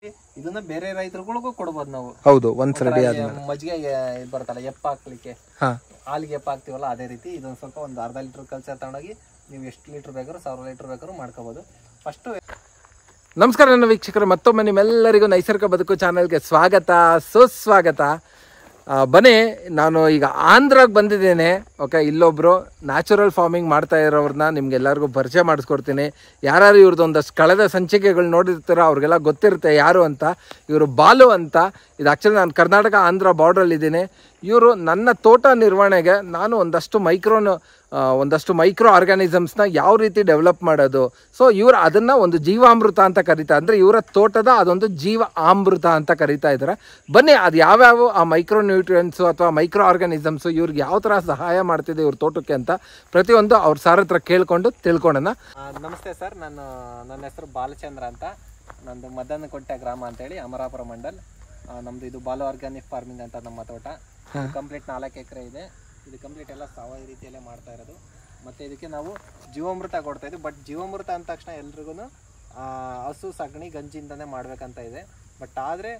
ಇದನ್ನ ಬೇರೆ ರೈತರುಗಳಿಗೂ ಕೊಡ್ಬೋದು ನಾವು. ಹೌದು, ಒಂದ್ ರೆಡಿ ಆದ್ಮೇಲೆ ಮಜ್ಜಿಗೆ ಬರ್ತಲ್ಲ ಎಪ್ಪ ಹಾಕ್ಲಿಕ್ಕೆ, ಹಾಲಿಗೆ ಎಪ್ಪ ಹಾಕ್ತಿವಲ್ಲ ಅದೇ ರೀತಿ ಇದೊಂದು ಸ್ವಲ್ಪ ಒಂದು ಅರ್ಧ ಲೀಟರ್ ಕಲ್ಚರ್ ತಗೊಂಡೋಗಿ ನೀವು ಎಷ್ಟು ಲೀಟರ್ ಬೇಕಾದ್ರೂ 1000 ಲೀಟರ್ ಬೇಕಾದ್ರೂ ಮಾಡ್ಕೋಬಹುದು. ಫಸ್ಟ್ ನಮಸ್ಕಾರ ನನ್ನ ವೀಕ್ಷಕರು, ಮತ್ತೊಮ್ಮೆ ನಿಮ್ಮೆಲ್ಲರಿಗೂ ನೈಸರ್ಗಿಕ ಬದುಕು ಚಾನಲ್ಗೆ ಸ್ವಾಗತ ಸುಸ್ವಾಗತ. ಬನ್ನಿ, ನಾನು ಈಗ ಆಂಧ್ರಾಗೆ ಬಂದಿದ್ದೇನೆ. ಓಕೆ, ಇಲ್ಲೊಬ್ರು ನ್ಯಾಚುರಲ್ ಫಾರ್ಮಿಂಗ್ ಮಾಡ್ತಾ ಇರೋರನ್ನ ನಿಮ್ಗೆಲ್ಲರಿಗೂ ಪರಿಚಯ ಮಾಡಿಸ್ಕೊಡ್ತೀನಿ. ಯಾರು ಇವ್ರದ್ದು ಒಂದಷ್ಟು ಕಳೆದ ಸಂಚಿಕೆಗಳು ನೋಡಿರ್ತೀರೋ ಅವ್ರಿಗೆಲ್ಲ ಗೊತ್ತಿರುತ್ತೆ ಯಾರು ಅಂತ. ಇವರು ಬಾಲು ಅಂತ. ಇದು ಆ್ಯಕ್ಚುಲಿ ನಾನು ಕರ್ನಾಟಕ ಆಂಧ್ರ ಬಾರ್ಡ್ರಲ್ಲಿದ್ದೀನಿ. ಇವರು ನನ್ನ ತೋಟ ನಿರ್ವಹಣೆಗೆ ನಾನು ಒಂದಷ್ಟು ಮೈಕ್ರೋ ಆರ್ಗ್ಯಾನಿಸಮ್ಸ್ನ ಯಾವ ರೀತಿ ಡೆವಲಪ್ ಮಾಡೋದು, ಸೊ ಇವರು ಅದನ್ನು ಒಂದು ಜೀವಾಮೃತ ಅಂತ ಕರೀತಾರೆ. ಅಂದರೆ ಇವರ ತೋಟದ ಅದೊಂದು ಜೀವ ಅಮೃತ ಅಂತ ಕರೀತಾ ಇದ್ದಾರೆ. ಬನ್ನಿ, ಅದು ಯಾವ್ಯಾವ ಆ ಮೈಕ್ರೋ ನ್ಯೂಟ್ರಿಯೆಂಟ್ಸು ಅಥವಾ ಮೈಕ್ರೋ ಆರ್ಗ್ಯಾನಿಸಮ್ಸು ಇವ್ರಿಗೆ ಯಾವ ಥರ ಸಹಾಯ ಮಾಡ್ತಿದೆ ಇವ್ರ ತೋಟಕ್ಕೆ ಅಂತ ಪ್ರತಿಯೊಂದು ಅವ್ರ ಸರ್ ಹತ್ರ ಕೇಳ್ಕೊಂಡು ತಿಳ್ಕೊಳ್ಳೋಣ. ನಮಸ್ತೆ ಸರ್, ನನ್ನ ಹೆಸರು ಬಾಲಚಂದ್ರ ಅಂತ. ನಂದು ಮದನಕೊಟ್ಟೆ ಗ್ರಾಮ ಅಂತೇಳಿ, ಅಮರಾಪುರ ಮಂಡಲ್. ನಮ್ದು ಇದು ಬಾಲು ಆರ್ಗ್ಯಾನಿಕ್ ಫಾರ್ಮಿಂಗ್ ಅಂತ ನಮ್ಮ ತೋಟ. ಕಂಪ್ಲೀಟ್ 4 ಎಕರೆ ಇದೆ. ಇದು ಕಂಪ್ಲೀಟ್ ಎಲ್ಲ ಸಾವಯವ ರೀತಿಯಲ್ಲೇ ಮಾಡ್ತಾ ಇರೋದು. ಮತ್ತು ಇದಕ್ಕೆ ನಾವು ಜೀವಾಮೃತ ಕೊಡ್ತಾ ಇದ್ದೀವಿ. ಬಟ್ ಜೀವಾಮೃತ ಅಂದ ತಕ್ಷಣ ಎಲ್ರಿಗೂ ಹಸು ಸಗಣಿ ಗಂಜಿಯಿಂದನೇ ಮಾಡ್ಬೇಕಂತ ಇದೆ. ಬಟ್ ಆದರೆ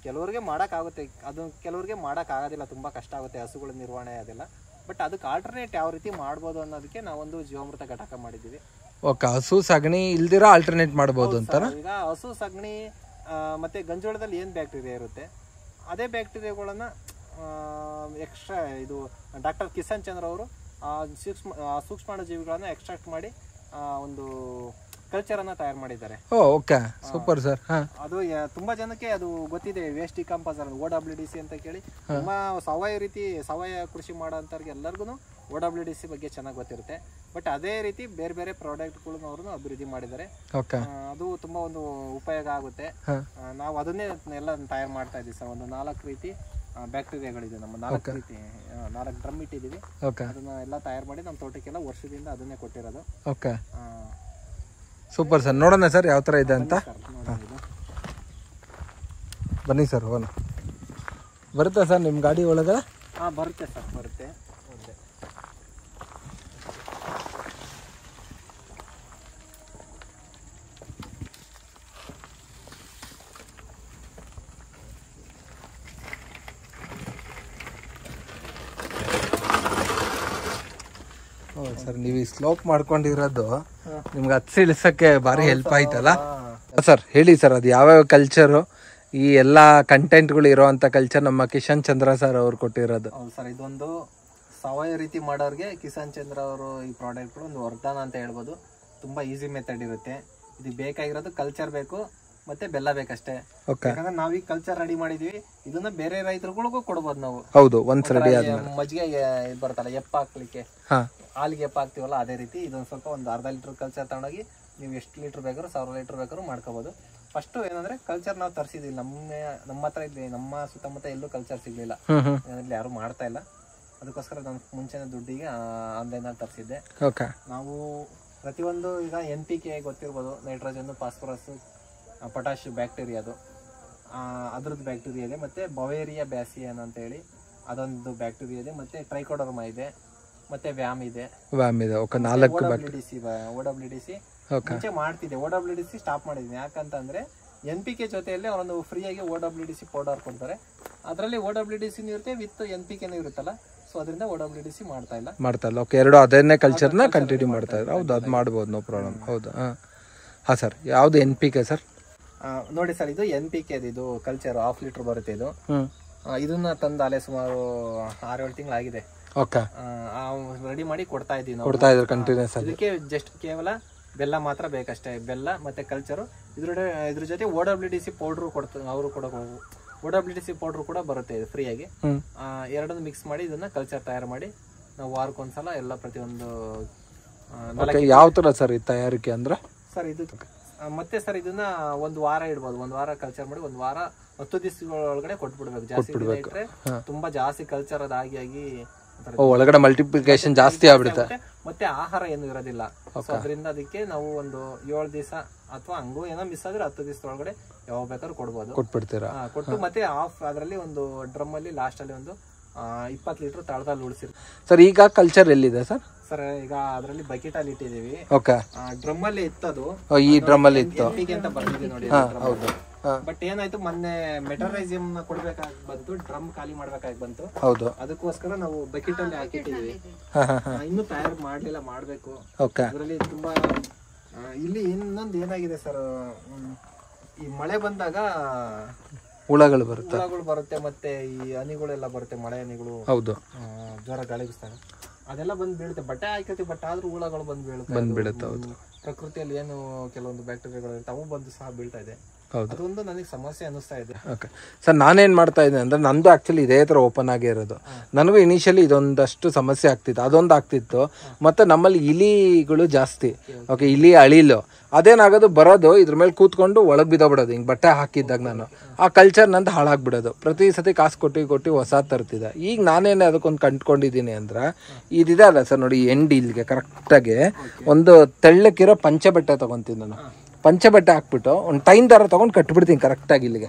ಕೆಲವ್ರಿಗೆ ಮಾಡೋಕ್ಕಾಗುತ್ತೆ, ಅದು ಕೆಲವ್ರಿಗೆ ಮಾಡೋಕ್ಕಾಗೋದಿಲ್ಲ, ತುಂಬ ಕಷ್ಟ ಆಗುತ್ತೆ ಹಸುಗಳ ನಿರ್ವಹಣೆ ಅದೆಲ್ಲ. ಬಟ್ ಅದಕ್ಕೆ ಆಲ್ಟರ್ನೇಟ್ ಯಾವ ರೀತಿ ಮಾಡ್ಬೋದು ಅನ್ನೋದಕ್ಕೆ ನಾವೊಂದು ಜೀವಾಮೃತ ಘಟಕ ಮಾಡಿದ್ದೀವಿ. ಓಕೆ, ಹಸು ಸಗಣಿ ಇಲ್ದಿರ ಆಲ್ಟರ್ನೇಟ್ ಮಾಡ್ಬೋದು ಅಂತ. ಈಗ ಹಸು ಸಗಣಿ ಮತ್ತು ಗಂಜೋಳದಲ್ಲಿ ಏನು ಬ್ಯಾಕ್ಟೀರಿಯಾ ಇರುತ್ತೆ, ಅದೇ ಬ್ಯಾಕ್ಟೀರಿಯಾಗಳನ್ನು ಎಕ್ಸ್ಟ್ರಾ ಇದು ಡಾಕ್ಟರ್ ಕಿಸನ್ ಚಂದ್ರ ಅವರು ಸೂಕ್ಷ್ಮಾಣುಜೀವಿಗಳನ್ನು ಎಕ್ಸ್ಟ್ರಾಕ್ಟ್ ಮಾಡಿ ಒಂದು ಕಲ್ಚರನ್ನು ತಯಾರು ಮಾಡಿದ್ದಾರೆ. Okay, super sir. ಅದು ತುಂಬಾ ಜನಕ್ಕೆ ಅದು ಗೊತ್ತಿದೆ, ವೇಸ್ಟ್ ಡಿಕಂಪೋಸರ್ OWDC ಅಂತ ಕೇಳಿ. ತುಂಬಾ ಸಾವಯವ ಕೃಷಿ ಮಾಡೋಂಥವ್ರಿಗೆ ಎಲ್ಲರಿಗೂ OWDC ಬಗ್ಗೆ ಚೆನ್ನಾಗಿ ಗೊತ್ತಿರುತ್ತೆ. ಬಟ್ ಅದೇ ರೀತಿ ಬೇರೆ ಬೇರೆ ಪ್ರಾಡಕ್ಟ್ಗಳನ್ನ ಅವರು ಅಭಿವೃದ್ಧಿ ಮಾಡಿದ್ದಾರೆ. ಅದು ತುಂಬಾ ಒಂದು ಉಪಯೋಗ ಆಗುತ್ತೆ. ನಾವು ಅದನ್ನೇ ಎಲ್ಲ ತಯಾರು ಮಾಡ್ತಾ ಇದ್ದೀವಿ ಸರ್. ಒಂದು 4 ರೀತಿ ಬ್ಯಾಕ್ಟೀರಿಯಾಗಳಿದೆ ನಮ್ಮ. 4 ಡ್ರಮ್ ಇಟ್ಟಿದ್ದೀವಿ. ಅದನ್ನ ಎಲ್ಲ ತಯಾರು ಮಾಡಿ ನಮ್ಮ ತೋಟಕ್ಕೆಲ್ಲ ವರ್ಷದಿಂದ ಅದನ್ನೇ ಕೊಟ್ಟಿರೋದು. Okay, super sir. ನೋಡೋಣ ಸರ್ ಯಾವ ಥರ ಇದೆ ಅಂತ. ಬನ್ನಿ ಸರ್, ಹೋಗೋಣ. ಬರುತ್ತಾ ಸರ್ ನಿಮ್ಮ ಗಾಡಿ ಒಳಗೆ? ಬರುತ್ತೆ ಸರ್, ಬರುತ್ತೆ. ಸರ್, ನೀವು ಈ ಸ್ಲೋಪ್ ಮಾಡ್ಕೊಂಡಿರೋದು ನಿಮ್ಗೆ ಹತ್ಸಿ ಇಳಿಸಕ್ಕೆ ಭಾರಿ ಹೆಲ್ಪ್ ಆಯ್ತಲ್ಲ ಸರ್? ಹೇಳಿ ಸರ್, ಅದು ಯಾವ್ಯಾವ ಕಲ್ಚರು, ಈ ಎಲ್ಲ ಕಂಟೆಂಟ್ಗಳು ಇರೋ ಅಂತ ಕಲ್ಚರ್ ನಮ್ಮ ಕಿಶನ್ ಚಂದ್ರ ಸರ್ ಅವ್ರು ಕೊಟ್ಟಿರೋದು. ಹೌದು ಸರ್, ಇದೊಂದು ಸಾವಯವ ರೀತಿ ಮಾಡೋರಿಗೆ ಕಿಶನ್ ಚಂದ್ರ ಅವರು ಈ ಪ್ರಾಡಕ್ಟ್ಗಳು ಒಂದು ವರದಾನ ಅಂತ ಹೇಳ್ಬೋದು. ತುಂಬಾ ಈಸಿ ಮೆಥಡ್ ಇರುತ್ತೆ. ಇದು ಬೇಕಾಗಿರೋದು ಕಲ್ಚರ್ ಬೇಕು ಮತ್ತೆ ಬೆಲ್ಲ ಬೇಕಷ್ಟೇ. ಯಾಕಂದ್ರೆ ನಾವೀಗ ಕಲ್ಚರ್ ರೆಡಿ ಮಾಡಿದೀವಿ, ಇದನ್ನ ಬೇರೆ ರೈತರುಗಳಿಗೂ ಕೊಡ್ಬೋದು ನಾವು. ಹೌದು, ಒಂದ್ ರೆಡಿ ಆದ್ಮೇಲೆ ಮಜ್ಜಿಗೆ ಬರ್ತಲ್ಲ ಎಪ್ಪ ಹಾಕ್ಲಿಕ್ಕೆ, ಹಾಲಿಗೆ ಎಪ್ಪ ಹಾಕ್ತಿವಲ್ಲ ಅದೇ ರೀತಿ ಇದೊಂದು ಸ್ವಲ್ಪ ಒಂದು ಅರ್ಧ ಲೀಟರ್ ಕಲ್ಚರ್ ತಗೊಂಡೋಗಿ ನೀವು ಎಷ್ಟು ಲೀಟರ್ ಬೇಕಾದ್ರೂ 1000 ಲೀಟರ್ ಬೇಕಾದ್ರೂ ಮಾಡ್ಕೋಬಹುದು. ಫಸ್ಟ್ ಏನಂದ್ರೆ ಕಲ್ಚರ್ ನಾವು ತರಿಸಿದ್ವಿ, ನಮ್ಮ ಹತ್ರ ಇಲ್ಲಿ ನಮ್ಮ ಸುತ್ತಮುತ್ತ ಎಲ್ಲೂ ಕಲ್ಚರ್ ಸಿಗ್ಲಿಲ್ಲ, ಇಲ್ಲಿ ಯಾರು ಮಾಡ್ತಾ ಇಲ್ಲ. ಅದಕ್ಕೋಸ್ಕರ ನಾನು ಮುಂಚೆನೆ ದುಡ್ಡಿಗೆ ಆನ್ಲೈನ್ ಅಲ್ಲಿ ತರಿಸಿದ್ದೆ. ನಾವು ಪ್ರತಿಯೊಂದು ಈಗ NPK ಗೊತ್ತಿರ್ಬೋದು, ನೈಟ್ರೋಜನ್, ಫಾಸ್ಫರಸ್, ಪೊಟ್ಯಾಶ್ ಬ್ಯಾಕ್ಟೀರಿಯಾದು, ಅದ್ರದ್ದು ಬ್ಯಾಕ್ಟೀರಿಯಾ ಇದೆ. ಮತ್ತೆ ಬವೇರಿಯಾ ಬ್ಯಾಸಿಯನ್ ಅಂತ ಹೇಳಿ ಅದೊಂದು ಬ್ಯಾಕ್ಟೀರಿಯಾ ಇದೆ. ಮತ್ತೆ ಟ್ರೈಕೋಡರ್ಮಾ ಇದೆ, ಮತ್ತೆ ವ್ಯಾಮ್ ಇದೆ. OWDC ಮುಂಚೆ ಮಾಡ್ತಿದ್ದೆ, OWDC ಸ್ಟಾಪ್ ಮಾಡಿದ್ದೀನಿ. ಯಾಕಂತಂದ್ರೆ NPK ಜೊತೆಯಲ್ಲಿ ಒಂದು ಫ್ರೀಯಾಗಿ OWDC ಪೌಡರ್ ಕೊಡ್ತಾರೆ. ಅದರಲ್ಲಿ OWDC ಇರುತ್ತೆ ವಿತ್ NPK ಇರುತ್ತಲ್ಲ, ಸೊ ಅದರಿಂದ OWDC ಮಾಡ್ತಾ ಇಲ್ಲ. ಓಕೆ, ಎರಡು ಅದನ್ನೇ ಕಲ್ಚರ್ನ ಕಂಟಿನ್ಯೂ ಮಾಡ್ತಾ ಇದ್ದಾರೆ. ಹೌದು, ಅದು ಮಾಡ್ಬೋದು, ನೋ ಪ್ರಾಬ್ಲಮ್. ಹೌದು. ಹಾಂ ಸರ್, ಯಾವುದು NPK ಸರ್? ನೋಡಿ ಸರ್, ಇದು NPK ಇದು ಕಲ್ಚರ್ 1/2 ಲೀಟರ್ ಬರುತ್ತೆ. ಇದು ಇದನ್ನ ತಂದು ಅಲೆ ಸುಮಾರು 6-7 ತಿಂಗಳಾಗಿದೆ. ರೆಡಿ ಮಾಡಿ ಕೊಡ್ತಾ ಇದ್ದೀವಿ ನಾವು ಕಂಟಿನ್ಯೂಸ್. ಇದಕ್ಕೆ ಜಸ್ಟ್ ಕೇವಲ ಬೆಲ್ಲ ಮಾತ್ರ ಬೇಕಷ್ಟೇ. ಬೆಲ್ಲ ಮತ್ತೆ ಕಲ್ಚರು, ಇದ್ರ ಜೊತೆ OWDC ಪೌಡ್ರು ಕೊಡ್ತಾರೆ ಅವರು ಕೂಡ. OWDC ಪೌಡ್ರು ಕೂಡ ಬರುತ್ತೆ ಫ್ರೀಯಾಗಿ. ಎರಡನ್ನು ಮಿಕ್ಸ್ ಮಾಡಿ ಇದನ್ನ ಕಲ್ಚರ್ ತಯಾರು ಮಾಡಿ ನಾವು ವಾರಕ್ಕೊಂದ್ಸಲ ಎಲ್ಲ ಪ್ರತಿಯೊಂದು. ಯಾವ ತರ ಸರ್ ಈ ತಯಾರಿಕೆ ಅಂದ್ರೆ? ಸರ್ ಇದು ಮತ್ತೆ ಸರ್ ಇದನ್ನ 1 ವಾರ ಇಡ್ಬೋದು. 1 ವಾರ ಕಲ್ಚರ್ ಮಾಡಿ 1 ವಾರ 10 ದಿವಸಗಳೊಳಗಡೆ ಕೊಟ್ಬಿಡ್ಬೇಕು. ಜಾಸ್ತಿ ಇಟ್ರೆ ತುಂಬಾ ಜಾಸ್ತಿ ಕಲ್ಚರ್ ಅದಾಗಿ ಒಳಗಡೆ ಮಲ್ಟಿಪ್ಲಿಕೇಶನ್ ಜಾಸ್ತಿ ಆಗ್ಬಿಡುತ್ತೆ. ಮತ್ತೆ ಆಹಾರ ಏನು ಇರೋದಿಲ್ಲ. ಅದರಿಂದ ಅದಕ್ಕೆ ನಾವು ಒಂದು 7 ದಿವಸ ಅಥವಾ ಹಂಗೂ ಏನೋ ಮಿಸ್ ಆದ್ರೆ 10 ದಿವಸದೊಳಗಡೆ ಯಾವಾಗ ಬೇಕಾದ್ರೂ ಕೊಟ್ಬಿಡ್ತೀರಾ? ಕೊಟ್ಟು ಮತ್ತೆ ಅದರಲ್ಲಿ ಒಂದು ಡ್ರಮ್ ಅಲ್ಲಿ ಲಾಸ್ಟ್ ಅಲ್ಲಿ ಒಂದು 20 ಲೀಟರ್ ತಳದಲ್ಲಿ ಉಳಿಸಿರ್ತೀವಿ ಸರ್. ಈಗ ಕಲ್ಚರ್ ಎಲ್ಲಿದೆ ಸರ್? ಸರ್ ಈಗ ಅದರಲ್ಲಿ ಬಕೆಟ್ ಅಲ್ಲಿ ಇಟ್ಟಿದೀವಿ. ಓಕೆ, ಡ್ರಮ್ ಅಲ್ಲಿ ಇತ್ತದು. ಈ ಡ್ರಮ್ ಅಲ್ಲಿ ಇತ್ತು ಅಂತ ಬರ್ತಿದೆ ನೋಡಿ. ಹೌದು. ಬಟ್ ಏನಾಯ್ತು ಮೊನ್ನೆ ಮೆಟರೈಸಿಯಂ ಕೊಡ್ಬೇಕಾಗಿ ಬಂತು, ಡ್ರಮ್ ಖಾಲಿ ಮಾಡ್ಬೇಕಾಗಿ ಬಂತು. ಹೌದು, ಅದಕ್ಕೋಸ್ಕರ ನಾವು ಬಕೆಟ್ ಅಲ್ಲಿ ಹಾಕಿಟ್ಟಿದೀವಿ. ಇನ್ನು ತಯಾರು ಮಾಡ್ಲಿಲ್ಲ, ಮಾಡ್ಬೇಕು. ಅದರಲ್ಲಿ ತುಂಬಾ ಇಲ್ಲಿ ಇನ್ನೊಂದು ಏನಾಗಿದೆ ಸರ್, ಈ ಮಳೆ ಬಂದಾಗ ಹುಳಗಳು ಬರುತ್ತೆ ಮತ್ತೆ ಈ ಹನಿಗಳೆಲ್ಲ ಬರುತ್ತೆ, ಮಳೆ ಹನಿಗಳು. ಹೌದು, ಜ್ವರ ಗಾಳಿ ಬಿಸಿದಾಗ ಅದೆಲ್ಲ ಬಂದ್ ಬೀಳುತ್ತೆ. ಬಟ್ಟೆ ಹಾಕಿರ್ತೀವಿ ಬಟ್ ಆದ್ರೂ ಹುಳಗಳು ಬಂದ್ ಬೀಳುತ್ತೆ. ಹೌದು, ಪ್ರಕೃತಿಯಲ್ಲಿ ಏನು ಕೆಲವೊಂದು ಬ್ಯಾಕ್ಟೀರಿಯಾಗಳು ಇರುತ್ತೆ, ಅವು ಬಂದು ಸಹ ಬೀಳ್ತಾ ಇದೆ. ಅದೊಂದು ನನಗೆ ಸಮಸ್ಯೆ ಅನಿಸ್ತಾ ಇದೆ. ಓಕೆ ಸರ್, ನಾನೇನ್ ಮಾಡ್ತಾ ಇದ್ದೆ ಅಂದ್ರೆ ನಂದು ಆಕ್ಚುಲಿ ಇದೇ ತರ ಓಪನ್ ಆಗೇ ಇರೋದು. ನನಗೂ ಇನಿಷಿಯಲಿ ಇದೊಂದಷ್ಟು ಸಮಸ್ಯೆ ಆಗ್ತಿತ್ತು, ಅದೊಂದು ಆಗ್ತಿತ್ತು. ಮತ್ತೆ ನಮ್ಮಲ್ಲಿ ಇಲಿಗಳು ಜಾಸ್ತಿ. ಓಕೆ, ಇಲಿ ಅಳಿಲು ಅದೇನಾಗೋದು ಬರೋದು, ಇದ್ರ ಮೇಲೆ ಕೂತ್ಕೊಂಡು ಒಳಗ್ ಬಿದ್ದೋಗ್ಬಿಡೋದು. ಹಿಂಗ್ ಬಟ್ಟೆ ಹಾಕಿದ್ದಾಗ ನಾನು ಆ ಕಲ್ಚರ್ ನಂದು ಹಾಳಾಗ್ಬಿಡೋದು. ಪ್ರತಿ ಸತಿ ಕಾಸು ಕೊಟ್ಟು ಹೊಸ ತರ್ತಿದ್ದೆ. ಈಗ ನಾನೇನು ಅದಕ್ಕೊಂದು ಕಂಡ್ಕೊಂಡಿದ್ದೀನಿ ಅಂದ್ರೆ, ಇದಿದೆ ಅಲ್ಲ ಸರ್ ನೋಡಿ, ಎಂಡ್ ಇಲ್ಲಿಗೆ ಕರೆಕ್ಟಾಗಿ ಒಂದು ತೆಳ್ಳಕ್ಕಿರೋ ಪಂಚೆ ಬಟ್ಟೆ ತಗೊಂತೀನಿ ನಾನು. ಪಂಚೆ ಬಟ್ಟೆ ಹಾಕ್ಬಿಟ್ಟು ಒಂದು ಟೈನ್ ದಾರ ತಗೊಂಡು ಕಟ್ಬಿಡ್ತೀನಿ ಕರೆಕ್ಟಾಗಿ ಇಲ್ಲಿಗೆ.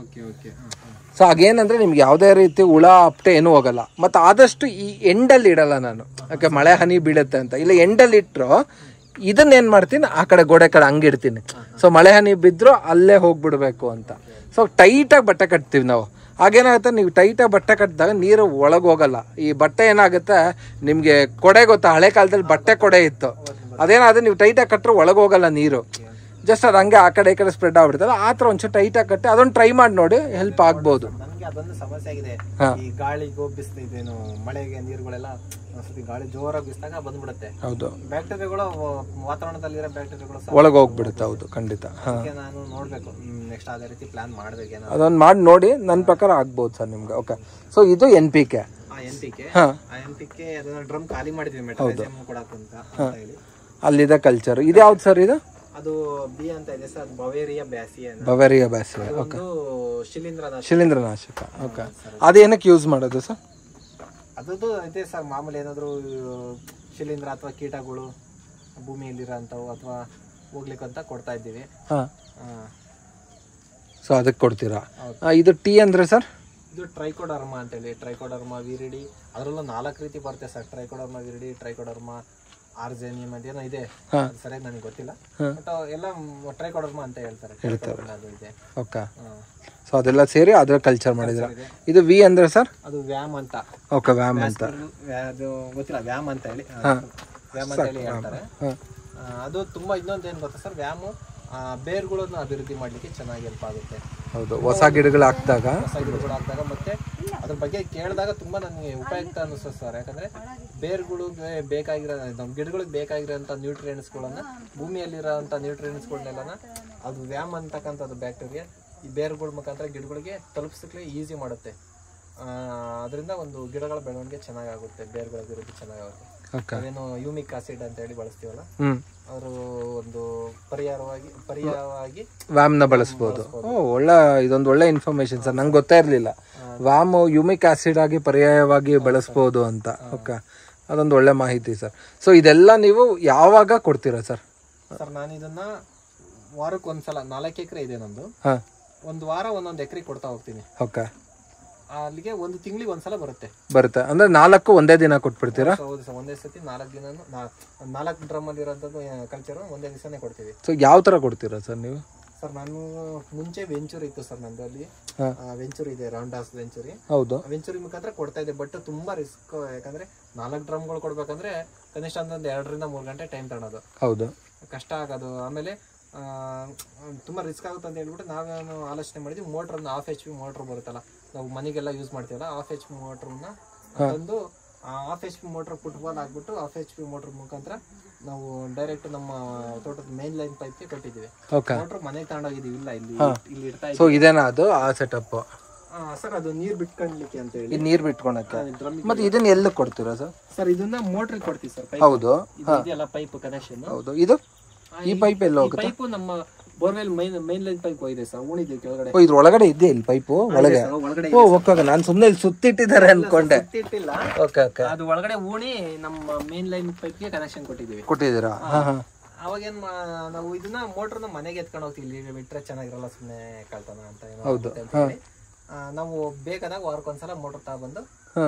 ಸೊ ಆಗೇನಂದ್ರೆ ನಿಮ್ಗೆ ಯಾವುದೇ ರೀತಿ ಹುಳ ಅಪ್ಟೆ ಏನೂ ಹೋಗಲ್ಲ. ಮತ್ತು ಆದಷ್ಟು ಈ ಎಂಡಲ್ಲಿ ಇಡಲ್ಲ ನಾನು, ಯಾಕೆ ಮಳೆ ಹನಿ ಬೀಳುತ್ತೆ ಅಂತ. ಇಲ್ಲ ಎಂಡಲ್ಲಿ ಇಟ್ಟರು ಇದನ್ನೇನು ಮಾಡ್ತೀನಿ, ಆ ಕಡೆ ಗೋಡೆ ಕಡೆ ಹಂಗಿಡ್ತೀನಿ. ಸೊ ಮಳೆ ಹನಿ ಬಿದ್ದರೂ ಅಲ್ಲೇ ಹೋಗ್ಬಿಡ್ಬೇಕು ಅಂತ. ಸೊ ಟೈಟಾಗಿ ಬಟ್ಟೆ ಕಟ್ತೀವಿ ನಾವು. ಆಗೇನಾಗುತ್ತೆ, ನೀವು ಟೈಟಾಗಿ ಬಟ್ಟೆ ಕಟ್ಟಿದಾಗ ನೀರು ಒಳಗೆ ಹೋಗಲ್ಲ. ಈ ಬಟ್ಟೆ ಏನಾಗುತ್ತೆ ನಿಮಗೆ, ಕೊಡೆ ಗೊತ್ತಾ, ಹಳೆ ಕಾಲದಲ್ಲಿ ಬಟ್ಟೆ ಕೊಡೆ ಇತ್ತು. ಅದೇನಾದ್ರೆ ನೀವು ಟೈಟಾಗಿ ಕಟ್ಟರೆ ಒಳಗೆ ಹೋಗಲ್ಲ ನೀರು. ಜಸ್ಟ್ ಅದು ಹಂಗೆ ಆ ಕಡೆ ಈ ಕಡೆ ಸ್ಪ್ರೆಡ್ ಆಗ್ಬಿಡ್ತಲ್ಲ. ಆ ಥರ ಒಂಚೂರು ಟೈಟಾಗಿ ಕಟ್ಟಿ ಅದೊಂದು ಟ್ರೈ ಮಾಡಿ ನೋಡಿ, ಹೆಲ್ಪ್ ಆಗ್ಬೋದು. ನನಗೆ ಅದೊಂದು ಸಮಸ್ಯೆ ಆಗಿದೆ. ಈ ಗಾಳಿಗೂ ಬಿಸಿಲಿದೇನು, ಮಳೆಗೆ ನೀರುಗಳೆಲ್ಲ ಗಾಳಿ ಜೋರಾಗಿ ಬಿಸಿದಾಗ ಬಂದ್ಬಿಡುತ್ತೆ. ಹೌದು, ಬ್ಯಾಕ್ಟೀರಿಯಾಗಳು ವಾತಾವರಣದಲ್ಲಿರೋ ಬ್ಯಾಕ್ಟೀರಿಯಾಗಳು ಒಳಗೆ ಹೋಗ್ಬಿಡುತ್ತೆ. ಹೌದು, ಖಂಡಿತ. ನಾನು ನೋಡ್ಬೇಕು, ನೆಕ್ಸ್ಟ್ ಅದೇ ರೀತಿ ಪ್ಲಾನ್ ಮಾಡ್ಬೇಕು. ಅದೊಂದು ಮಾಡಿ ನೋಡಿ, ನನ್ನ ಪ್ರಕಾರ ಆಗ್ಬೋದು ಸರ್ ನಿಮ್ಗೆ. ಓಕೆ, ಸೊ ಇದು NPK. NPK ಡ್ರಮ್ ಖಾಲಿ ಮಾಡಿದ್ವಿ ಮೆಟೀರಿಯಲ್ ಕೊಡಕ್ಕಂತ ಹೇಳಿ. ಅಲ್ಲಿದೆ ಕಲ್ಚರ್. ಇದು ಯಾವ್ದು ಸರ್? ಇದು ಅದು ಬಿ ಅಂತ ಇದೆ ಸರ್, ಬವೇರಿಯಾ ಬ್ಯಾಸಿಯಾ. ಓಕೆ, ಶಿಲೀಂಧ್ರನಾಶಕ. ಓಕೆ, ಅದೇನಕ್ಕೆ ಯೂಸ್ ಮಾಡೋದು ಸರ್? ಅದದ್ದು ಇದೆ ಸರ್, ಮಾಮೂಲಿ ಏನಾದ್ರು ಶಿಲೀಂಧ್ರ ಅಥವಾ ಕೀಟಗಳು ಭೂಮಿಯಲ್ಲಿರೋಂಥವು ಅಥವಾ ಹೋಗ್ಲಿಕ್ಕಂತ ಕೊಡ್ತಾ ಇದ್ದೀವಿ. ಸೊ ಅದಕ್ಕೆ ಕೊಡ್ತೀರಾ. ಇದು ಟೀ ಅಂದ್ರೆ ಸರ್? ಇದು ಟ್ರೈಕೋಡರ್ಮ ಅಂತೇಳಿ, ಟ್ರೈಕೋಡರ್ಮ ವಿರಿಡಿ. ಅದರಲ್ಲೂ 4 ರೀತಿ ಬರುತ್ತೆ ಸರ್. ಟ್ರೈಕೋಡರ್ಮ ವಿರಿಡಿ, ಟ್ರೈಕೋಡರ್ಮ ಆರ್ಜೆನಿಯಮ್ ಅದೇನೋ ಇದೆ, ಸರಿಯಾಗಿ ನನಗೆ ಗೊತ್ತಿಲ್ಲ. ಬಟ್ ಎಲ್ಲ ಟ್ರೈಕೋಡರ್ಮ ಅಂತ ಹೇಳ್ತಾರೆ. ಓಕೆ, ಸೊ ಅದೆಲ್ಲ ಸೇರಿ ಅದ್ರ ಕಲ್ಚರ್ ಮಾಡಿದ್ರ. ಇದು ವಿ ಅಂದ್ರೆ ಸರ್? ಅದು ವ್ಯಾಮ್ ಅಂತ. ಓಕೆ, ವ್ಯಾಮ್ ಅಂತ. ಅದು ಗೊತ್ತಿಲ್ಲ, ವ್ಯಾಮ್ ಅಂತ ಹೇಳಿ ಹೇಳ್ತಾರೆ. ಅದು ತುಂಬಾ ಇನ್ನೊಂದು ಏನ್ ಗೊತ್ತಾ ಸರ್, ವ್ಯಾಮು ಬೇರ್ಗಳನ್ನು ಅಭಿವೃದ್ಧಿ ಮಾಡ್ಲಿಕ್ಕೆ ಚೆನ್ನಾಗಿ ಹೆಲ್ಪ್ ಆಗುತ್ತೆ. ಹೌದು, ಹೊಸ ಗಿಡಗಳು ಹಾಕಿದಾಗ ಮತ್ತೆ ಅದ್ರ ಬಗ್ಗೆ ಕೇಳಿದಾಗ ತುಂಬಾ ನನಗೆ ಉಪಯುಕ್ತ ಅನಿಸ್ತದೆ ಸರ್. ಯಾಕಂದ್ರೆ ಬೇರ್ಗಳಿಗೆ ಬೇಕಾಗಿರೋ, ನಮ್ಮ ಗಿಡಗಳಿಗೆ ಬೇಕಾಗಿರೋಂಥ ನ್ಯೂಟ್ರಿಯೆಂಟ್ಸ್ಗಳನ್ನ, ಭೂಮಿಯಲ್ಲಿರೋಂಥ ನ್ಯೂಟ್ರಿಯೆಂಟ್ಸ್ಗಳನ್ನೆಲ್ಲ ಅದು ವ್ಯಾಮ್ ಅಂತಕ್ಕಂಥದ್ದು ಬ್ಯಾಕ್ಟೀರಿಯಾ ಈ ಬೇರ್ಗಳ ಮುಖಾಂತರ ಗಿಡಗಳಿಗೆ ತಲುಪಿಸಲಿಕ್ಕೆ ಈಸಿ ಮಾಡುತ್ತೆ. ಅದರಿಂದ ಒಂದು ಗಿಡಗಳ ಬೆಳವಣಿಗೆ ಚೆನ್ನಾಗುತ್ತೆ, ಬೇರ್ಗಳ ಅಭಿವೃದ್ಧಿ ಚೆನ್ನಾಗುತ್ತೆ. ಅದೇನು ಯೂಮಿಕ್ ಆಸಿಡ್ ಅಂತ ಹೇಳಿ ಬಳಸ್ತೀವಲ್ಲ, ಅವರು ಒಂದು ಪರ್ಯಾಯವಾಗಿ ವ್ಯಾಮ್ ನ ಬಳಸಬಹುದು. ಒಳ್ಳೆ, ಇದೊಂದು ಒಳ್ಳೆ ಇನ್ಫಾರ್ಮೇಶನ್ ಸರ್, ನಂಗೆ ಗೊತ್ತಾ ಇರ್ಲಿಲ್ಲ ವ್ಯಾಮ್ ಯೂಮಿಕ್ ಆಸಿಡ್ ಆಗಿ ಪರ್ಯಾಯವಾಗಿ ಬಳಸಬಹುದು ಅಂತ. ಓಕೆ, ಅದೊಂದು ಒಳ್ಳೆ ಮಾಹಿತಿ ಸರ್. ಸೊ ಇದೆಲ್ಲ ನೀವು ಯಾವಾಗ ಕೊಡ್ತೀರಾ ಸರ್? ಸರ್ ನಾನು ಇದನ್ನ ವಾರಕ್ಕೆ ಒಂದ್ಸಲ, 4 ಎಕರೆ ಇದೆ ನಮ್ದು, ಒಂದು ವಾರ ಒಂದೊಂದು ಎಕರೆ ಕೊಡ್ತಾ ಹೋಗ್ತೀನಿ. ಓಕೆ, ಅಲ್ಲಿಗೆ ಒಂದು ತಿಂಗಳಿಗೆ ಒಂದ್ಸಲ ಬರುತ್ತೆ. ಅಂದ್ರೆ 4 ಒಂದೇ ದಿನ ಕೊಟ್ಬಿಡ್ತೀರಾ? ಹೌದು ಸರ್, ಒಂದೇ ಸತಿ 4 ದಿನ 4 ಡ್ರಮ್ ಅಲ್ಲಿ ಇರೋಂಥದ್ದು ಕಲ್ಚರ್ ಒಂದೇ ದಿವಸನೇ ಕೊಡ್ತೀವಿ. ಸೊ ಯಾವ ತರ ಕೊಡ್ತೀರಾ ಸರ್ ನೀವು? ಸರ್ ನಾನು ಮುಂಚೆ ವೆಂಚೂರ್ ಇತ್ತು ಸರ್ ನಂದು, ಅಲ್ಲಿ ವೆಂಚೂರ್ ಇದೆ, ರೌಂಡಾಸ್ ವೆಂಚೂರಿ. ಹೌದು, ವೆಂಚೂರಿ ಮುಖಾಂತರ ಕೊಡ್ತಾ ಇದೆ. ಬಟ್ ತುಂಬಾ ರಿಸ್ಕ್, ಯಾಕಂದ್ರೆ 4 ಡ್ರಮ್ಗಳು ಕೊಡ್ಬೇಕಂದ್ರೆ ಕನಿಷ್ಠ ಒಂದು 2 ರಿಂದ 3 ಗಂಟೆ ಟೈಮ್ ತಗೊಳೋದು. ಹೌದು, ಕಷ್ಟ ಆಗೋದು. ಆಮೇಲೆ ತುಂಬಾ ರಿಸ್ಕ್ ಆಗುತ್ತೆ ಅಂತ ಹೇಳ್ಬಿಟ್ಟು ನಾವೇನು ಆಲೋಚನೆ ಮಾಡಿದ್ವಿ, ಮೋಟ್ರನ್ನ ಹಾಫ್ HP ಮೋಟ್ರ್ ಬರುತ್ತಲ್ಲ, ನಾವು ಮನೆಗೆಲ್ಲ ಯೂಸ್ ಮಾಡ್ತೀವಲ್ಲ, ಹಾಫ್ HP ಮೋಟ್ರನ್ನ ತಂದು ಹಾಫ್ HP ಮೋಟ್ರ್ ಫುಟ್ಬಾಲ್ ಹಾಕ್ಬಿಟ್ಟು ಹಾಫ್ HP ಮೋಟ್ರ್ ಮುಖಾಂತರ ನಾವು ಡೈರೆಕ್ಟ್ ನಮ್ಮ ತೋಟದ ಮೇನ್ ಲೈನ್ ಪೈಪ್ಗೆ ಕೊಟ್ಟಿದ್ದೀವಿ. ಮೋಟ್ರ್ ಮನೆಗೆ ತಗೊಂಡೋಗಿದ್ದೀವಿ, ಇಲ್ಲ ಇಲ್ಲಿ ಇಡ್ತಾ ಇದ್ದೀವಿ. ಸೊ ಇದೇನಾ ಅದು ಆ ಸೆಟಪ್? ಸರ್ ಅದು ನೀರ್ ಬಿಟ್ಕೊಳ್ಳಿಕ್ಕೆ ಅಂತ ಹೇಳಿ. ನೀರ್ ಬಿಟ್ಕೊಳಕ್ಕೆ. ಮತ್ತೆ ಇದನ್ನ ಎಲ್ಲ ಕೊಡ್ತೀರಾ ಸರ್? ಸರ್ ಇದನ್ನ ಮೋಟ್ರಿಗೆ ಕೊಡ್ತೀವಿ ಸರ್. ಹೌದು, ಇದೆಲ್ಲ ಪೈಪ್ ಕನೆಕ್ಷನ್. ಹೌದು, ಇದು ಈ ಪೈಪ್ ಎಲ್ಲ ಹೋಗುತ್ತೆ? ಪೈಪ್ ನಮ್ಮ ಬೋರ್ವೆಲ್ ಮೈನ್ ಲೈನ್ ಪೈಪ್ ಹೋಗಿದೆ ಸರ್, ಉಣಿದೆ ಕೆಳಗಡೆ. ಇದ್ರ ಒಳಗಡೆ ಇದೆ ಇಲ್ಲಿ ಪೈಪ್ ಒಳಗೆ? ಓಕೆ, ನಾನು ಸುಮ್ಮನೆ ಇಲ್ಲಿ ಸುತ್ತಿಟ್ಟಿದ್ದಾರೆ ಅನ್ಕೊಂಡೆ. ಸುತ್ತಿಟ್ಟಿಲ್ಲ, ಅದು ಒಳಗಡೆ ಉಣಿ ನಮ್ಮ ಮೇನ್ ಲೈನ್ ಪೈಪ್ಗೆ ಕನೆಕ್ಷನ್ ಕೊಟ್ಟಿದ್ದೀರಾ? ಅವಾಗೇನ್ ನಾವು ಇದನ್ನ ಮೋಟರ್ನ ಮನೆಗೆ ಎತ್ಕೊಂಡು ಹೋಗ್ತೀವಿ, ಇಲ್ಲಿ ಬಿಟ್ರೆ ಚೆನ್ನಾಗಿರಲ್ಲ, ಸುಮ್ಮನೆ ಕಳ್ತಾನ ಅಂತ ಹೇಳಿ ನಾವು ಬೇಕಾದಾಗ ವಾರಕ್ಕೊಂದ್ಸಲ ಮೋಟರ್ ತಗೊಂಡ್ಬಂದು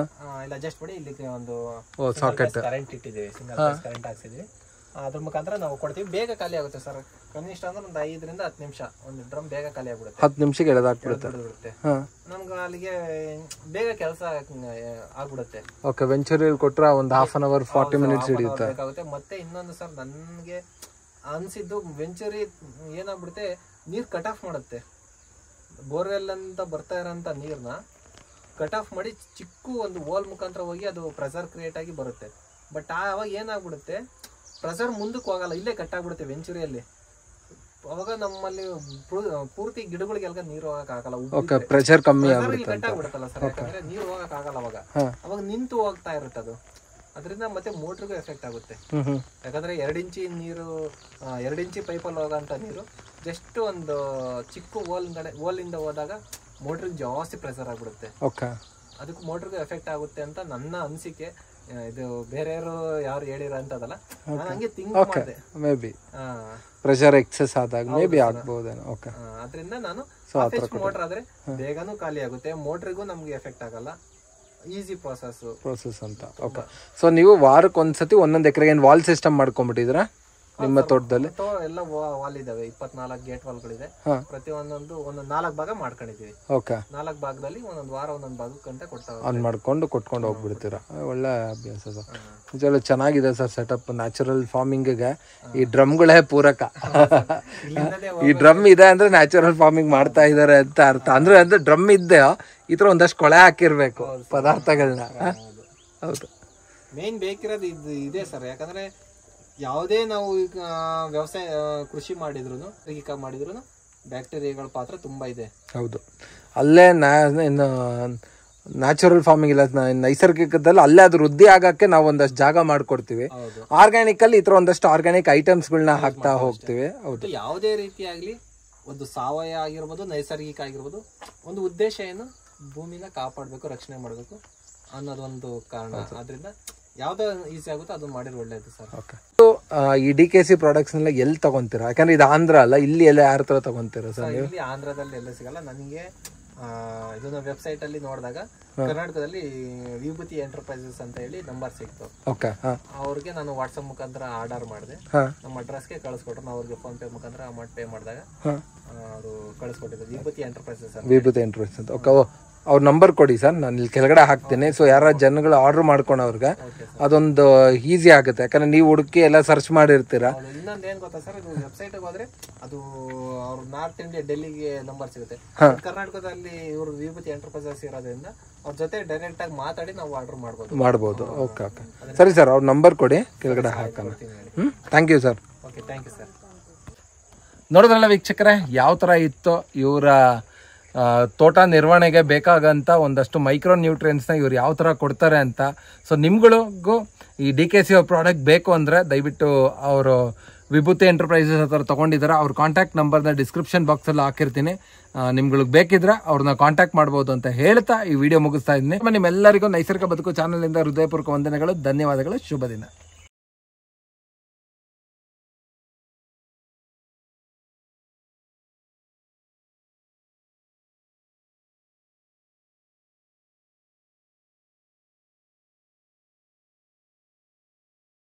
ಇಲ್ಲ ಅಡ್ಜಸ್ಟ್ ಮಾಡಿ ಇಲ್ಲಿಗೆ ಒಂದು ಕರೆಂಟ್ ಇಟ್ಟಿದ್ದೀವಿ, ಸಿಂಗಲ್ ಕರೆಂಟ್ ಹಾಕ್ಸಿದ್ವಿ. ಅದ್ರ ಮುಖಾಂತರ ನಾವು ಕೊಡ್ತೀವಿ. ಬೇಗ ಖಾಲಿ ಆಗುತ್ತೆ ಸರ್, ಕನಿಷ್ಠ ಅಂದ್ರೆ ಒಂದು 5 ರಿಂದ 10 ನಿಮಿಷ ಒಂದು ಡ್ರಮ್ ಬೇಗ ಖಾಲಿ ಆಗ್ಬಿಡುತ್ತೆ. 10 ನಿಮಿಷಕ್ಕೆ ಎಳೆದಾಕ್ಬಿಡುತ್ತೆ. ನಮ್ಗೆ ಅಲ್ಲಿಗೆ ಬೇಗ ಕೆಲಸ ಆಗ್ಬಿಡುತ್ತೆ. ಓಕೆ, ವೆಂಚೂರಿ ಕೊಟ್ರೆ ಒಂದು ಹಾಫ್ ಅನ್ ಅವರ್ 40 ಮಿನಿಟ್ಸ್ ಹಿಡಿಯುತ್ತೆ. ಮತ್ತೆ ಇನ್ನೊಂದು ಸರ್ ನನ್ಗೆ ಅನ್ಸಿದ್ದು, ವೆಂಚೂರಿ ಏನಾಗ್ಬಿಡುತ್ತೆ, ನೀರ್ ಕಟ್ ಆಫ್ ಮಾಡುತ್ತೆ. ಬೋರ್ವೆಲ್ ಅಂತ ಬರ್ತಾ ಇರೋಂಥ ನೀರ್ನ ಕಟ್ ಆಫ್ ಮಾಡಿ ಚಿಕ್ಕ ಒಂದು ಹೋಲ್ ಮುಖಾಂತರ ಹೋಗಿ ಅದು ಪ್ರೆಷರ್ ಕ್ರಿಯೇಟ್ ಆಗಿ ಬರುತ್ತೆ. ಬಟ್ ಅವಾಗ ಏನಾಗ್ಬಿಡುತ್ತೆ, ಪ್ರೆಷರ್ ಮುಂದಕ್ಕೆ ಹೋಗಲ್ಲ, ಇಲ್ಲೇ ಕಟ್ ಆಗ್ಬಿಡುತ್ತೆ ವೆಂಚುರಿಯಲ್ಲಿ. ಅವಾಗ ನಮ್ಮಲ್ಲಿ ಪೂರ್ತಿ ಗಿಡಗಳಿಗೆಲ್ಲ ನೀರು ಹೋಗಕ್ ಆಗಲ್ಲ, ಪ್ರೆಷರ್ ಕಮ್ಮಿ ಕಟ್ ಆಗ್ಬಿಡುತ್ತಲ್ಲ ಸರ್. ಯಾಕಂದ್ರೆ ನೀರು ಹೋಗಕ್ ಆಗಲ್ಲ ಅವಾಗ ನಿಂತು ಹೋಗ್ತಾ ಇರುತ್ತೆ ಅದು. ಅದರಿಂದ ಮತ್ತೆ ಮೋಟ್ರಿಗೂ ಎಫೆಕ್ಟ್ ಆಗುತ್ತೆ. ಯಾಕಂದ್ರೆ 2 ಇಂಚಿ ನೀರು, 2 ಇಂಚಿ ಪೈಪಲ್ಲಿ ಹೋಗೋಂಥ ನೀರು ಜಸ್ಟ್ ಒಂದು ಚಿಕ್ಕ ಹೋಲಿಂದ ಹೋದಾಗ ಮೋಟ್ರಿಗೆ ಜಾಸ್ತಿ ಪ್ರೆಷರ್ ಆಗ್ಬಿಡುತ್ತೆ. ಅದಕ್ಕೆ ಮೋಟ್ರಿಗೂ ಎಫೆಕ್ಟ್ ಆಗುತ್ತೆ ಅಂತ ನನ್ನ ಅನಿಸಿಕೆ. ಇದು ಬೇರೆಯವರು ಯಾರು ಹೇಳಿರೋ ಅಂತದಲ್ಲ, ನಾನು ಹಂಗೆ ಥಿಂಕ್ ಮಾಡಿದೆ. ಮೇ ಬಿ ಪ್ರೆಷರ್ ಎಕ್ಸೆಸ್ ಆದಾಗ ಮೇ ಬಿ ಆಗ್ಬಹುದೇನೋ. ಓಕೆ, ಅದರಿಂದ ನಾನು ಮೋಟರ್ ಆದ್ರೆ ಬೇಗನೂ ಖಾಲಿ ಆಗುತ್ತೆ, ಮೋಟ್ರಿಗೂ ನಮ್ಗೆ ಎಫೆಕ್ಟ್ ಆಗಲ್ಲ, ಈಸಿ ಪ್ರೋಸೆಸ್ ಅಂತ. ಓಕೆ, ಸೊ ನೀವು ವಾರಕ್ಕೆ ಒಂದ್ಸತಿ ಒಂದೊಂದು ಎಕರೆಗೆ ಏನು ವಾಲ್ ಸಿಸ್ಟಮ್ ಮಾಡ್ಕೊಂಡ್ಬಿಟ್ಟಿದ್ರ ನಿಮ್ಮ ತೋಟದಲ್ಲಿ? ಎಲ್ಲ ವಾಲ್ ಇದಾವೆ, 24 ಗೇಟ್ ವಾಲ್ಗಳಿದೆ. ಪ್ರತಿ ಒಂದೊಂದು 4 ಭಾಗ ಮಾಡ್ಕೊಂಡಿದೀವಿ. ಓಕೆ, 4 ಭಾಗದಲ್ಲಿ ಒಂದೊಂದು ವಾರ ಒಂದೊಂದು ಭಾಗಕ್ಕಂತ ಕೊಟ್ಕೊಂಡು ಹೋಗ್ಬಿಡ್ತೀರಾ. ಒಳ್ಳೆ ಅಭ್ಯಾಸ ಸರ್, ಚೆನ್ನಾಗಿದೆ ಸರ್ ಸೆಟಪ್. ನ್ಯಾಚುರಲ್ ಫಾರ್ಮಿಂಗ್ಗೆ ಈ ಡ್ರಮ್ಗಳೇ ಪೂರಕ. ಈ ಡ್ರಮ್ ಇದೆ ಅಂದ್ರೆ ನ್ಯಾಚುರಲ್ ಫಾರ್ಮಿಂಗ್ ಮಾಡ್ತಾ ಇದಾರೆ ಅಂತ ಅರ್ಥ. ಅಂದ್ರೆ ಡ್ರಮ್ ಇದ್ದೆ ಈ ತರ ಒಂದಷ್ಟು ಕೊಳೆ ಹಾಕಿರ್ಬೇಕು ಪದಾರ್ಥಗಳನ್ನ. ಹೌದು, ಮೇನ್ ಬೇಕಿರೋದು ಇದೆ ಸರ್. ಯಾಕಂದ್ರೆ ಯಾವುದೇ ನಾವು ಈಗ ವ್ಯವಸಾಯ ಕೃಷಿ ಮಾಡಿದ್ರು ಬ್ಯಾಕ್ಟೀರಿಯಾಗಳ ಪಾತ್ರ ತುಂಬಾ ಇದೆ. ಹೌದು, ಅಲ್ಲೇ ನ್ಯಾಚುರಲ್ ಫಾರ್ಮಿಂಗ್ ಇಲ್ಲ, ನೈಸರ್ಗಿಕದಲ್ಲಿ ಅಲ್ಲೇ ಅದು ವೃದ್ಧಿ ಆಗಕ್ಕೆ ನಾವು ಒಂದಷ್ಟು ಜಾಗ ಮಾಡ್ಕೊಡ್ತೀವಿ. ಆರ್ಗ್ಯಾನಿಕ್ ಅಲ್ಲಿ ಈ ತರ ಒಂದಷ್ಟು ಆರ್ಗ್ಯಾನಿಕ್ ಐಟಮ್ಸ್ ಗಳನ್ನ ಹಾಕ್ತಾ ಹೋಗ್ತಿವಿ. ಹೌದು, ಯಾವುದೇ ರೀತಿ ಆಗ್ಲಿ ಒಂದು ಸಾವಯವ ಆಗಿರ್ಬೋದು, ನೈಸರ್ಗಿಕ ಆಗಿರ್ಬೋದು, ಒಂದು ಉದ್ದೇಶ ಏನು, ಭೂಮಿನ ಕಾಪಾಡಬೇಕು, ರಕ್ಷಣೆ ಮಾಡಬೇಕು ಅನ್ನೋದೊಂದು ಕಾರಣ. ಆದ್ರಿಂದ ಯಾವ್ದು ಈಸಿ ಆಗುತ್ತೋ ಅದನ್ನ ಮಾಡಿದ್ರೆ ಒಳ್ಳೇದು ಸರ್. ಓಕೆ, ಈ DKC ಪ್ರಾಡಕ್ಟ್ಸ್ ಎಲ್ಲಿ ತಗೊಂತೀರಾ? ಯಾಕಂದ್ರೆ ಇದು ಆಂಧ್ರ ಅಲ್ಲ, ಇಲ್ಲಿ ಎಲ್ಲ ಯಾರ ತರ ತಗೊಂತೀರಾ ಸರ್? ಇಲ್ಲಿ ಆಂಧ್ರದಲ್ಲಿ ಎಲ್ಲ ಸಿಗಲ್ಲ. ನನಗೆ ಇದನ್ನ ವೆಬ್ಸೈಟ್ ಅಲ್ಲಿ ನೋಡಿದಾಗ ಕರ್ನಾಟಕದಲ್ಲಿ ವಿಭೂತಿ ಎಂಟರ್ಪ್ರೈಸಸ್ ಅಂತ ಹೇಳಿ ನಂಬರ್ ಸಿಕ್ತು. ಓಕೆ, ಅವ್ರಿಗೆ ನಾನು ವಾಟ್ಸ್ಆಪ್ ಮುಖಾಂತರ ಆರ್ಡರ್ ಮಾಡಿದೆ. ನಮ್ಮ ಅಡ್ರೆಸ್ಗೆ ಕಳಿಸ್ಕೊಟ್ರು. ನಾವು ಅವ್ರಿಗೆ ಫೋನ್ ಪೇ ಮುಖಾಂತರ ಅಮೌಂಟ್ ಪೇ ಮಾಡಿದಾಗ ಅವರು ಕಳಿಸ್ಕೊಟ್ಟಿದ್ರು. ವಿಭೂತಿ ಎಂಟರ್ಪ್ರೈಸಸ್ ಅಂತ. ಓಕೆ, ಅವ್ರ ನಂಬರ್ ಕೊಡಿ ಸರ್, ನಾನು ಇಲ್ಲಿ ಕೆಳಗಡೆ ಹಾಕ್ತೀನಿ. ಸೊ ಯಾರ ಜನಗಳು ಆರ್ಡರ್ ಮಾಡ್ಕೊಳೋರ್ಗೆ ಅದೊಂದು ಈಸಿ ಆಗುತ್ತೆ. ಯಾಕಂದ್ರೆ ನೀವು ಹುಡುಕಿ ಎಲ್ಲ ಸರ್ಚ್ ಮಾಡಿರ್ತೀರಾ. ಇನ್ನೊಂದು ಏನ್ ಗೊತ್ತಾ ಸರ್, ಇದು ವೆಬ್ಸೈಟ್ ಹೋದ್ರೆ ಅದು ಅವ್ರ ನಾರ್ತ್ ಇಂಡಿಯಾ ಡೆಲ್ಲಿಗೆ ನಂಬರ್ ಸಿಗುತ್ತೆ. ಕರ್ನಾಟಕದಲ್ಲಿ ಇವರು ವಿಭೂತಿ ಎಂಟರ್ಪ್ರೈಸಸ್ ಇರೋದ್ರಿಂದ ಅವ್ರ ಜೊತೆ ಡೈರೆಕ್ಟ್ ಆಗಿ ಮಾತಾಡಿ ನಾವು ಆರ್ಡರ್ ಮಾಡ್ಬೋದು. ಓಕೆ, ಸರಿ ಸರ್, ಅವ್ರ ನಂಬರ್ ಕೊಡಿ, ಕೆಳಗಡೆ ಹಾಕೋಣ. Thank you sir. Okay, thank you sir. ನೋಡಿದ್ರಲ್ಲ ವೀಕ್ಷಕರೇ, ಯಾವ ತರ ಇತ್ತು ಇವರ ತೋಟ ನಿರ್ವಹಣೆಗೆ ಬೇಕಾಗಂತ ಒಂದಷ್ಟು ಮೈಕ್ರೋ ನ್ಯೂಟ್ರಿಯೆಂಟ್ಸ್ನ ಇವ್ರು ಯಾವ ಥರ ಕೊಡ್ತಾರೆ ಅಂತ. ಸೊ ನಿಮ್ಗಳಿಗೂ ಈ DKC ಪ್ರಾಡಕ್ಟ್ ಬೇಕು ಅಂದರೆ ದಯವಿಟ್ಟು ಅವರು ವಿಭೂತಿ ಎಂಟರ್ಪ್ರೈಸಸ್ ಹತ್ರ ತೊಗೊಂಡಿದ್ದಾರೆ. ಅವ್ರ ಕಾಂಟ್ಯಾಕ್ಟ್ ನಂಬರ್ನ ಡಿಸ್ಕ್ರಿಪ್ಷನ್ ಬಾಕ್ಸಲ್ಲಿ ಹಾಕಿರ್ತೀನಿ. ನಿಮ್ಗಳಿಗೆ ಬೇಕಿದ್ರೆ ಅವ್ರನ್ನ ಕಾಂಟ್ಯಾಕ್ಟ್ ಮಾಡ್ಬೋದು ಅಂತ ಹೇಳ್ತಾ ಈ ವಿಡಿಯೋ ಮುಗಿಸ್ತಾ ಇದ್ದೀನಿ. ನಿಮ್ಮೆಲ್ಲರಿಗೂ ನೈಸರ್ಗಿಕ ಬದುಕು ಚಾನಲಿಂದ ಹೃದಯಪೂರ್ವಕ ವಂದನೆಗಳು, ಧನ್ಯವಾದಗಳು, ಶುಭ ದಿನ.